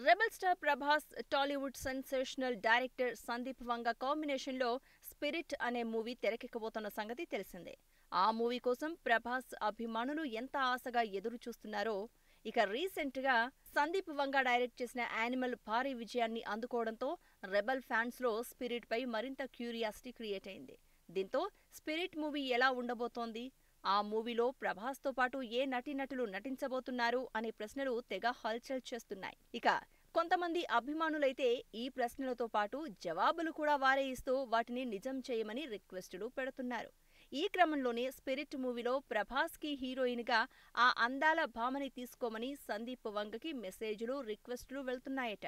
Rebel star Prabhas, Tollywood sensational director Sandeep Vanga కాంబినేషన్లో Spirit అనే movie తెరకెక్కబోతున్న సంగతి తెలిసిందే. ఆ మూవీ కోసం ప్రభాస్ అభిమానులు ఎంత ఆశగా ఎదురు చూస్తున్నారో, ఇక రీసెంట్ గా సందీప్ వంగ డైరెక్ట్ చేసిన యానిమల్ భారీ విజయాన్ని అందుకోవడంతో రెబల్ ఫ్యాన్స్ లో స్పిరిట్ పై మరింత క్యూరియాసిటీ క్రియేట్ అయింది. దీంతో స్పిరిట్ మూవీ ఎలా ఉండబోతోంది, ఆ మూవీలో ప్రభాస్ తో పాటు ఏ నటీనటులు నటించబోతున్నారు అనే ప్రశ్నలు తెగ హల్చల్ చేస్తున్నాయి. ఇక కొంతమంది అభిమానులైతే ఈ ప్రశ్నలతో పాటు జవాబులు కూడా వారే ఇస్తూ వాటిని నిజం చేయమని రిక్వెస్టులు పెడుతున్నారు. ఈ క్రమంలోనే స్పిరిట్ మూవీలో ప్రభాస్ కి హీరోయిన్ గా ఆ అందాల భామని తీసుకోమని సందీప్ వంగకి మెసేజ్లు, రిక్వెస్టులు వెళ్తున్నాయట.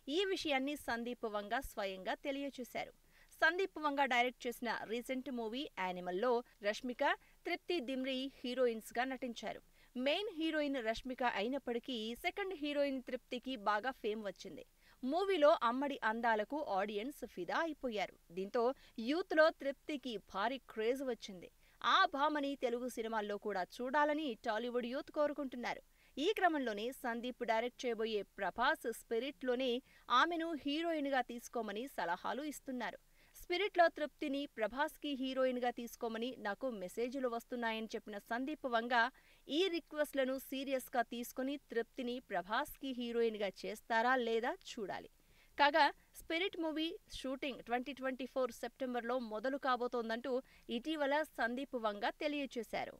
ఈ విషయాన్ని సందీప్ వంగ స్వయంగా తెలియచేశారు. సందీప్ వంగ డైరెక్ట్ చేసిన రీసెంట్ మూవీ యానిమల్లో రష్మిక, తృప్తి దిమ్రీ హీరోయిన్స్ గా నటించారు. మెయిన్ హీరోయిన్ రష్మిక అయినప్పటికీ సెకండ్ హీరోయిన్ తృప్తికి బాగా ఫేమ్ వచ్చింది. మూవీలో అమ్మడి అందాలకు ఆడియన్స్ ఫిదా అయిపోయారు. దీంతో యూత్ లో తృప్తికి భారీ క్రేజ్ వచ్చింది. ఆ భామని తెలుగు సినిమాల్లో కూడా చూడాలని టాలీవుడ్ యూత్ కోరుకుంటున్నారు. ఈ క్రమంలోనే సందీప్ డైరెక్ట్ చేయబోయే ప్రభాస్ స్పిరిట్ లోనే ఆమెను హీరోయిన్ గా తీసుకోమని సలహాలు ఇస్తున్నారు. స్పిరిట్ లో తృప్తిని ప్రభాస్ కి హీరోయిన్ గా తీసుకోమని నాకు మెసేజ్లు వస్తున్నాయని చెప్పిన సందీప్ వంగ ఈ రిక్వెస్ట్లను సీరియస్ గా తీసుకుని తృప్తిని ప్రభాస్ కి హీరోయిన్ గా చేస్తారా లేదా చూడాలి. కాగా స్పిరిట్ మూవీ షూటింగ్ 2024 సెప్టెంబర్లో మొదలు కాబోతోందంటూ ఇటీవల సందీప్ వంగ తెలియచేశారు.